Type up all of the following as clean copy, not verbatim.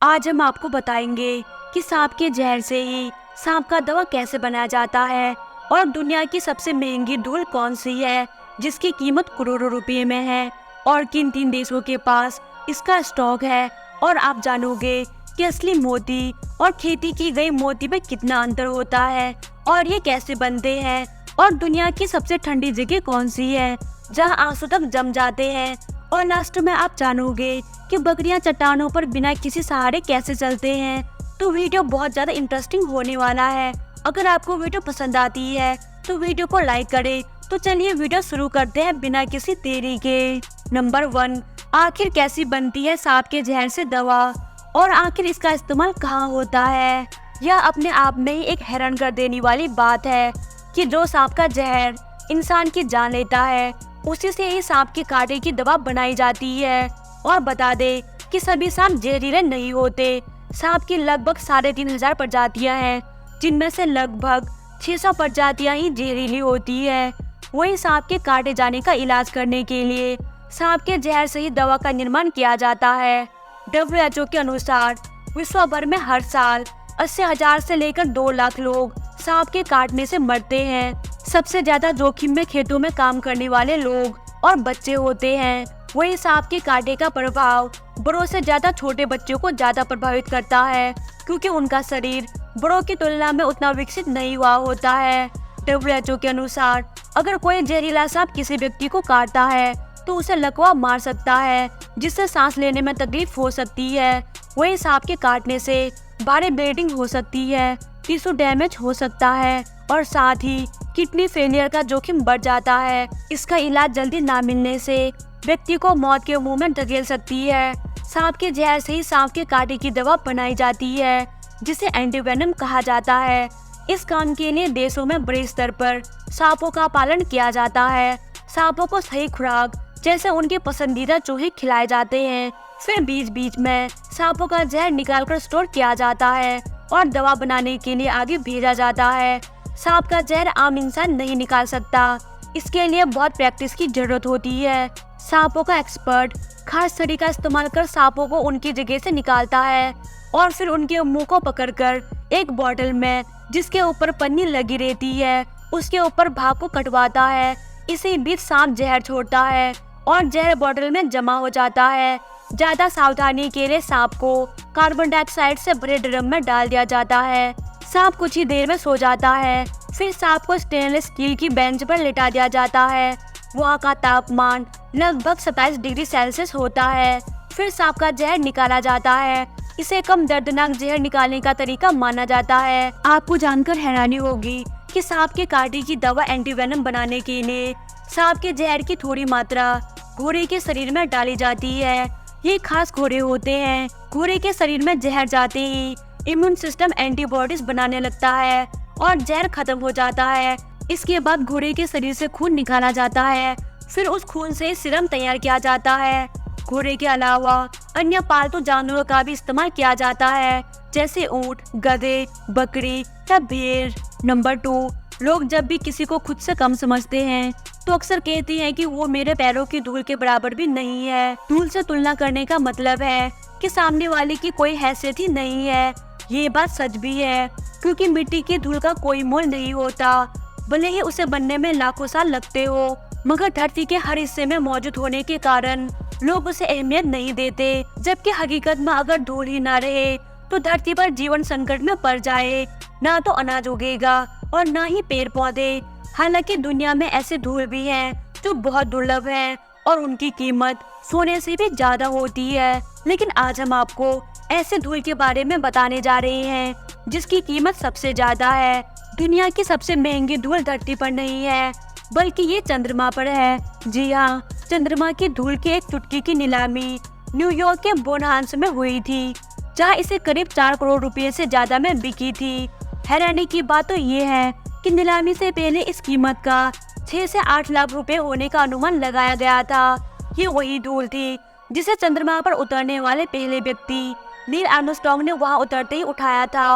आज हम आपको बताएंगे कि सांप के जहर से ही सांप का दवा कैसे बनाया जाता है और दुनिया की सबसे महंगी धूल कौन सी है जिसकी कीमत करोड़ों रुपए में है और किन तीन देशों के पास इसका स्टॉक है। और आप जानोगे कि असली मोती और खेती की गई मोती में कितना अंतर होता है और ये कैसे बनते हैं और दुनिया की सबसे ठंडी जगह कौन सी है जहां आंसू तक जम जाते हैं। और लास्ट में आप जानोगे कि बकरियां चट्टानों पर बिना किसी सहारे कैसे चलते हैं। तो वीडियो बहुत ज्यादा इंटरेस्टिंग होने वाला है। अगर आपको वीडियो पसंद आती है तो वीडियो को लाइक करें। तो चलिए वीडियो शुरू करते हैं बिना किसी देरी के। नंबर 1, आखिर कैसी बनती है सांप के जहर से दवा और आखिर इसका इस्तेमाल कहाँ होता है। यह अपने आप में ही एक हैरान कर देने वाली बात है कि जो सांप का जहर इंसान की जान लेता है उसी से ही सांप के कांटे की दवा बनाई जाती है। और बता दे कि सभी सांप जहरीले नहीं होते। सांप की लगभग 3500 प्रजातियां हैं जिनमें से लगभग 600 प्रजातियां ही जहरीली होती है। वही सांप के काटे जाने का इलाज करने के लिए सांप के जहर से ही दवा का निर्माण किया जाता है। WHO के अनुसार विश्व भर में हर साल 80,000 से लेकर 2 लाख लोग सांप के काटने से मरते हैं। सबसे ज्यादा जोखिम में खेतों में काम करने वाले लोग और बच्चे होते हैं। वही सांप के कांटे का प्रभाव बड़ों से ज्यादा छोटे बच्चों को ज्यादा प्रभावित करता है क्योंकि उनका शरीर बड़ों की तुलना में उतना विकसित नहीं हुआ होता है। WHO के अनुसार अगर कोई जहरीला सांप किसी व्यक्ति को काटता है तो उसे लकवा मार सकता है जिससे सांस लेने में तकलीफ हो सकती है। वही सांप के काटने से भारी ब्लीडिंग हो सकती है, टिश्यू डैमेज हो सकता है और साथ ही किडनी फेलियर का जोखिम बढ़ जाता है। इसका इलाज जल्दी ना मिलने से व्यक्ति को मौत के मुंह में धकेल सकती है। सांप के जहर से ही सांप के कांटे की दवा बनाई जाती है जिसे एंटीवेनम कहा जाता है। इस काम के लिए देशों में बड़े स्तर पर सांपों का पालन किया जाता है। सांपों को सही खुराक जैसे उनके पसंदीदा चूहे खिलाए जाते हैं। फिर बीच बीच में सांपों का जहर निकालकर स्टोर किया जाता है और दवा बनाने के लिए आगे भेजा जाता है। सांप का जहर आम इंसान नहीं निकाल सकता, इसके लिए बहुत प्रैक्टिस की जरूरत होती है। सांपों का एक्सपर्ट खास तरीका इस्तेमाल कर सांपों को उनकी जगह से निकालता है और फिर उनके मुंह को पकड़कर एक बोतल में जिसके ऊपर पन्नी लगी रहती है उसके ऊपर भाप को कटवाता है। इसी बीच सांप जहर छोड़ता है और जहर बोतल में जमा हो जाता है। ज्यादा सावधानी के लिए सांप को कार्बन डाइऑक्साइड से भरे ड्रम में डाल दिया जाता है। सांप कुछ ही देर में सो जाता है। फिर सांप को स्टेनलेस स्टील की बेंच पर लेटा दिया जाता है। वहाँ का तापमान लगभग 27 डिग्री सेल्सियस होता है। फिर सांप का जहर निकाला जाता है। इसे कम दर्दनाक जहर निकालने का तरीका माना जाता है। आपको जानकर हैरानी होगी कि सांप के कांटे की दवा एंटीवेनम बनाने के लिए सांप के जहर की थोड़ी मात्रा घोड़े के शरीर में डाली जाती है। ये खास घोड़े होते हैं। घोड़े के शरीर में जहर जाते ही इम्यून सिस्टम एंटीबॉडीज बनाने लगता है और जहर खत्म हो जाता है। इसके बाद घोड़े के शरीर से खून निकाला जाता है। फिर उस खून से सीरम तैयार किया जाता है। घोड़े के अलावा अन्य पालतू जानवरों का भी इस्तेमाल किया जाता है जैसे ऊंट, गधे, बकरी या भेड़। नंबर 2, लोग जब भी किसी को खुद से कम समझते हैं तो अक्सर कहते हैं कि वो मेरे पैरों की धूल के बराबर भी नहीं है। धूल से तुलना करने का मतलब है कि सामने वाले की कोई हैसियत ही नहीं है। ये बात सच भी है क्योंकि मिट्टी की धूल का कोई मोल नहीं होता, भले ही उसे बनने में लाखों साल लगते हो। मगर धरती के हर हिस्से में मौजूद होने के कारण लोग उसे अहमियत नहीं देते, जबकि हकीकत में अगर धूल ही ना रहे तो धरती पर जीवन संकट में पड़ जाए। ना तो अनाज उगेगा और ना ही पेड़ पौधे। हालांकि दुनिया में ऐसे धूल भी हैं जो बहुत दुर्लभ हैं और उनकी कीमत सोने से भी ज्यादा होती है। लेकिन आज हम आपको ऐसे धूल के बारे में बताने जा रहे हैं जिसकी कीमत सबसे ज्यादा है। दुनिया की सबसे महंगी धूल धरती पर नहीं है बल्कि ये चंद्रमा पर है। जी हाँ, चंद्रमा की धूल की एक चुटकी की नीलामी न्यूयॉर्क के बोनहांस में हुई थी जहाँ इसे करीब 4 करोड़ रुपए से ज्यादा में बिकी थी। हैरानी की बात तो ये है कि नीलामी से पहले इस कीमत का 6 से 8 लाख रुपए होने का अनुमान लगाया गया था। ये वही धूल थी जिसे चंद्रमा पर उतरने वाले पहले व्यक्ति नील आर्मस्ट्रांग ने वहां उतरते ही उठाया था।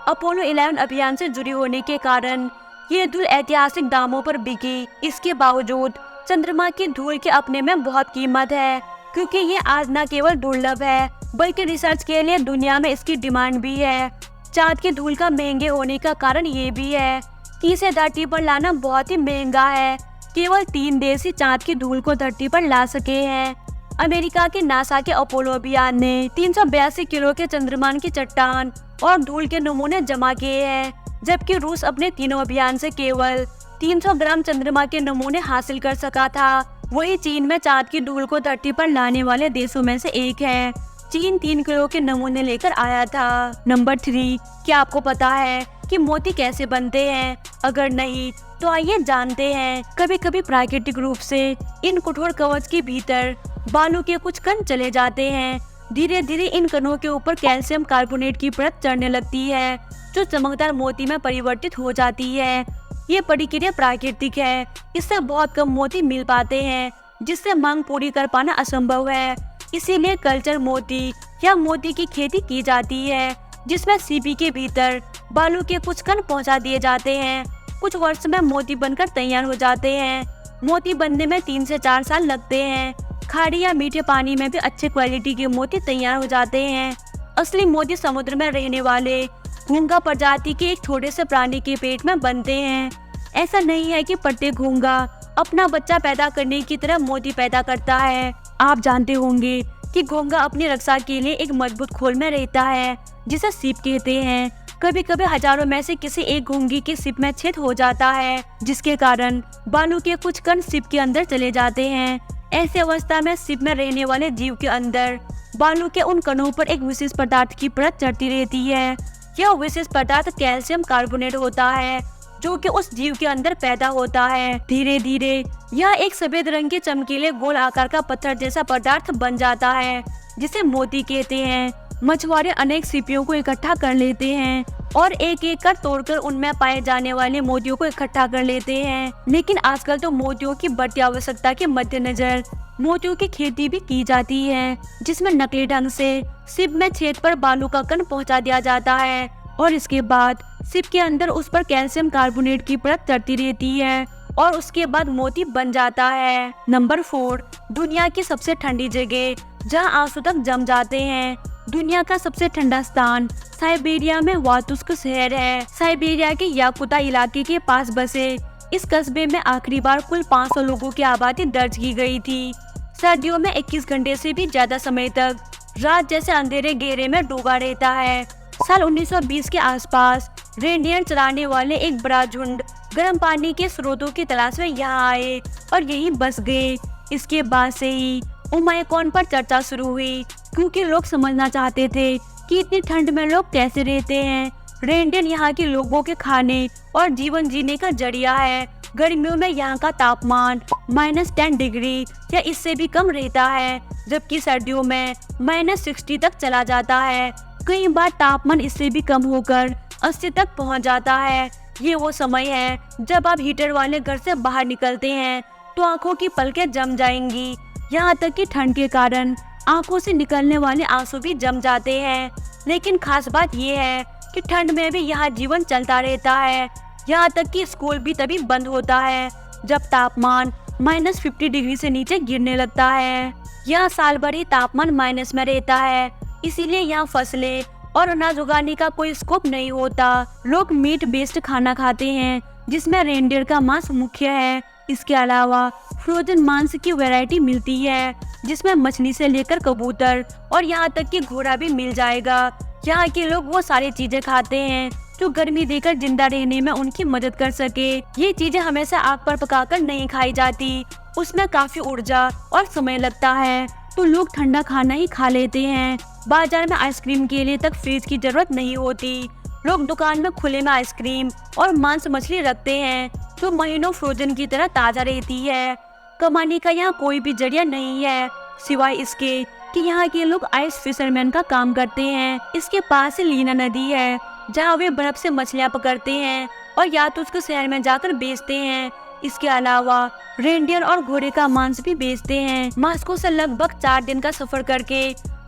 अपोलो 11 अभियान से जुड़ी होने के कारण ये धूल ऐतिहासिक दामों पर बिकी। इसके बावजूद चंद्रमा की धूल के अपने में बहुत कीमत है क्योंकि ये आज न केवल दुर्लभ है बल्कि रिसर्च के लिए दुनिया में इसकी डिमांड भी है। चांद की धूल का महंगे होने का कारण ये भी है कि इसे धरती पर लाना बहुत ही महंगा है। केवल 3 देश ही चांद की धूल को धरती पर ला सके हैं। अमेरिका के नासा के अपोलो अभियान ने 382 किलो के चंद्रमा की चट्टान और धूल के नमूने जमा किए हैं, जबकि रूस अपने तीनों अभियान से केवल 300 ग्राम चंद्रमा के नमूने हासिल कर सका था। वही चीन में चांद की धूल को धरती पर लाने वाले देशों में से एक है। चीन 3 किलो के नमूने लेकर आया था। नंबर 3, क्या आपको पता है कि मोती कैसे बनते हैं? अगर नहीं तो आइए जानते हैं। कभी कभी प्राकृतिक रूप से इन कठोर कवच के भीतर बालू के कुछ कण चले जाते हैं। धीरे धीरे इन कणों के ऊपर कैल्शियम कार्बोनेट की परत चढ़ने लगती है, जो चमकदार मोती में परिवर्तित हो जाती है। ये प्रक्रिया प्राकृतिक है, इससे बहुत कम मोती मिल पाते हैं, जिससे मांग पूरी कर पाना असंभव है। इसीलिए कल्चर मोती या मोती की खेती की जाती है, जिसमें सीपी के भीतर बालू के कुछ कण पहुंचा दिए जाते हैं। कुछ वर्ष में मोती बनकर तैयार हो जाते हैं। मोती बनने में 3 से 4 साल लगते हैं। खाड़ी या मीठे पानी में भी अच्छे क्वालिटी के मोती तैयार हो जाते हैं। असली मोती समुद्र में रहने वाले घोंघा प्रजाति के एक छोटे से प्राणी के पेट में बनते हैं। ऐसा नहीं है कि प्रत्येक घोंघा अपना बच्चा पैदा करने की तरह मोती पैदा करता है। आप जानते होंगे कि घोंघा अपनी रक्षा के लिए एक मजबूत खोल में रहता है, जिसे सीप कहते हैं। कभी कभी हजारों में से किसी एक घोंघी के सिप में छेद हो जाता है, जिसके कारण बालू के कुछ कण सिप के अंदर चले जाते हैं। ऐसी अवस्था में सिप में रहने वाले जीव के अंदर बालू के उन कणों पर एक विशेष पदार्थ की परत चढ़ती रहती है। यह विशेष पदार्थ कैल्शियम कार्बोनेट होता है, जो कि उस जीव के अंदर पैदा होता है। धीरे धीरे यह एक सफेद रंग के चमकीले गोल आकार का पत्थर जैसा पदार्थ बन जाता है, जिसे मोती कहते हैं। मछुआरे अनेक सीपियों को इकट्ठा कर लेते हैं और एक एक कर तोड़कर उनमें पाए जाने वाले मोतियों को इकट्ठा कर लेते हैं। लेकिन आजकल तो मोतियों की बढ़ती आवश्यकता के मद्देनजर मोतियों की खेती भी की जाती है, जिसमें नकली ढंग से सिप में छेद पर बालू का कण पहुंचा दिया जाता है और इसके बाद सिप के अंदर उस पर कैल्शियम कार्बोनेट की परत चढ़ती रहती है और उसके बाद मोती बन जाता है। नंबर 4, दुनिया की सबसे ठंडी जगह जहां आंसू तक जम जाते हैं। दुनिया का सबसे ठंडा स्थान साइबेरिया में वातुस्क शहर है। साइबेरिया के याकुता इलाके के पास बसे इस कस्बे में आखिरी बार कुल 500 लोगों की आबादी दर्ज की गई थी। सर्दियों में 21 घंटे से भी ज्यादा समय तक रात जैसे अंधेरे गहरे में डूबा रहता है। साल 1920 के आसपास रेनडियर चराने वाले एक बड़ा झुंड गर्म पानी के स्रोतों की तलाश में यहाँ आए और यहीं बस गए। इसके बाद से ही ओमाइकॉन पर चर्चा शुरू हुई, क्योंकि लोग समझना चाहते थे कि इतनी ठंड में लोग कैसे रहते हैं। रेनडियर यहाँ के लोगों के खाने और जीवन जीने का जरिया है। गर्मियों में यहाँ का तापमान -10 डिग्री या इससे भी कम रहता है, जबकि सर्दियों में -60 तक चला जाता है। कई बार तापमान इससे भी कम होकर 80 तक पहुँच जाता है। ये वो समय है जब आप हीटर वाले घर से बाहर निकलते हैं तो आंखों की पलकें जम जाएंगी। यहाँ तक कि ठंड के कारण आंखों से निकलने वाले आंसू भी जम जाते हैं। लेकिन खास बात ये है कि ठंड में भी यहाँ जीवन चलता रहता है। यहाँ तक कि स्कूल भी तभी बंद होता है जब तापमान -50 डिग्री से नीचे गिरने लगता है। यहाँ साल भर ही तापमान माइनस में रहता है, इसीलिए यहाँ फसलें और अनाज उगाने का कोई स्कोप नहीं होता। लोग मीट बेस्ड खाना खाते हैं, जिसमें रेनडियर का मांस मुख्य है। इसके अलावा फ्रोजन मांस की वैरायटी मिलती है, जिसमें मछली से लेकर कबूतर और यहाँ तक कि घोड़ा भी मिल जाएगा। यहाँ के लोग वो सारी चीजें खाते हैं जो गर्मी देकर जिंदा रहने में उनकी मदद कर सके। ये चीजें हमेशा आग पर पकाकर नहीं खाई जाती, उसमें काफी ऊर्जा और समय लगता है, तो लोग ठंडा खाना ही खा लेते हैं। बाजार में आइसक्रीम के लिए तक फ्रिज की जरूरत नहीं होती। लोग दुकान में खुले में आइसक्रीम और मांस मछली रखते हैं, जो महीनों फ्रोजन की तरह ताजा रहती है। कमाने का यहाँ कोई भी जरिया नहीं है, सिवाय इसके कि यहाँ के लोग आइस फिशरमैन का काम करते हैं। इसके पास ही लीना नदी है, जहाँ वे बर्फ से मछलियाँ पकड़ते हैं और या तो उसको शहर में जाकर बेचते हैं। इसके अलावा रेनडियर और घोड़े का मांस भी बेचते हैं। मॉस्को से लगभग 4 दिन का सफर करके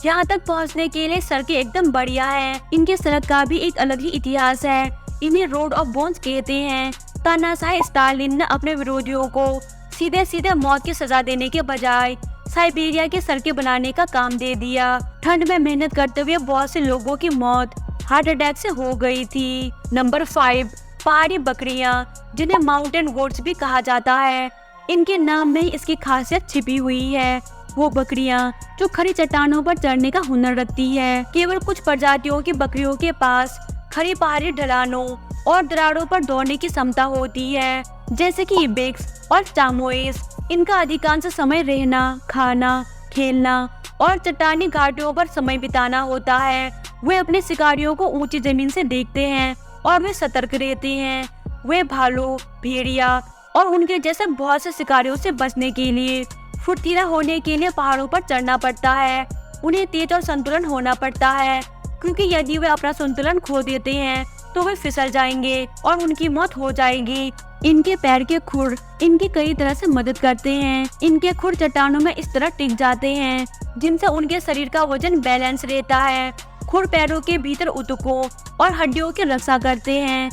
यहाँ तक पहुँचने के लिए सड़कें एकदम बढ़िया है। इनके सड़क का भी एक अलग ही इतिहास है। इन्हें रोड ऑफ बोन्स कहते हैं। तानाशाह स्टालिन ने अपने विरोधियों को सीधे सीधे मौत की सजा देने के बजाय साइबेरिया के सड़कें बनाने का काम दे दिया। ठंड में मेहनत करते हुए बहुत से लोगों की मौत हार्ट अटैक से हो गई थी। नंबर 5, पहाड़ी बकरियां, जिन्हें माउंटेन गोट्स भी कहा जाता है। इनके नाम में इसकी खासियत छिपी हुई है। वो बकरियां जो खड़ी चट्टानों पर चढ़ने का हुनर रखती है। केवल कुछ प्रजातियों की बकरियों के पास खड़ी पहाड़ी ढलानों और दरारों पर दौड़ने की क्षमता होती है, जैसे कि इबेक्स और चामोएस। इनका अधिकांश समय रहना, खाना, खेलना और चट्टानी घाटियों पर समय बिताना होता है। वे अपने शिकारियों को ऊंची जमीन से देखते हैं और वे सतर्क रहते हैं। वे भालू, भेड़िया और उनके जैसे बहुत से शिकारियों से बचने के लिए फुर्तीला होने के लिए पहाड़ों पर चढ़ना पड़ता है। उन्हें तेज और संतुलन होना पड़ता है, क्योंकि यदि वे अपना संतुलन खो देते हैं तो वे फिसल जाएंगे और उनकी मौत हो जाएगी। इनके पैर के खुर इनकी कई तरह से मदद करते हैं। इनके खुर चट्टानों में इस तरह टिक जाते हैं जिनसे उनके शरीर का वजन बैलेंस रहता है। खुर पैरों के भीतर ऊतकों और हड्डियों की रक्षा करते हैं।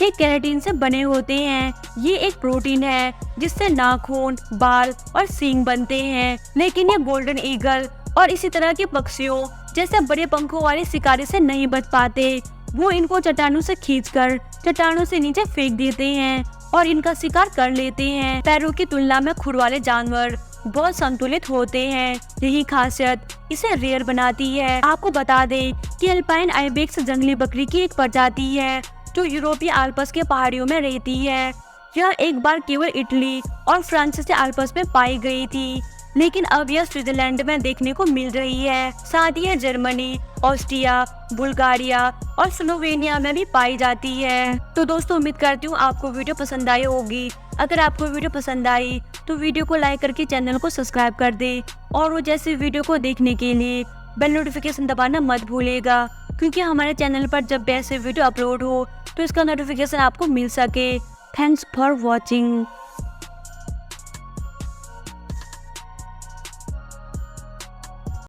ये केराटिन से बने होते हैं। ये एक प्रोटीन है जिससे नाखून, बाल और सींग बनते हैं। लेकिन ये गोल्डन ईगल और इसी तरह के पक्षियों जैसे बड़े पंखों वाले शिकारी से नहीं बच पाते। वो इनको चट्टानों से खींचकर चट्टानों से नीचे फेंक देते हैं और इनका शिकार कर लेते हैं। पैरों की तुलना में खुर वाले जानवर बहुत संतुलित होते हैं। यही खासियत इसे रेयर बनाती है। आपको बता दें कि अल्पाइन आइबेक्स जंगली बकरी की एक प्रजाति है जो यूरोपीय आल्प्स के पहाड़ियों में रहती है। यह एक बार केवल इटली और फ्रांस से आल्प्स में पाई गई थी, लेकिन अब यह स्विट्जरलैंड में देखने को मिल रही है। साथ ही यह जर्मनी, ऑस्ट्रिया, बुल्गारिया और स्लोवेनिया में भी पाई जाती है। तो दोस्तों, उम्मीद करती हूँ आपको वीडियो पसंद आई होगी। अगर आपको वीडियो पसंद आई तो वीडियो को लाइक करके चैनल को सब्सक्राइब कर दे और वो जैसे वीडियो को देखने के लिए बेल नोटिफिकेशन दबाना मत भूलेगा, क्योंकि हमारे चैनल पर जब भी ऐसे वीडियो अपलोड हो तो इसका नोटिफिकेशन आपको मिल सके। Thanks for watching.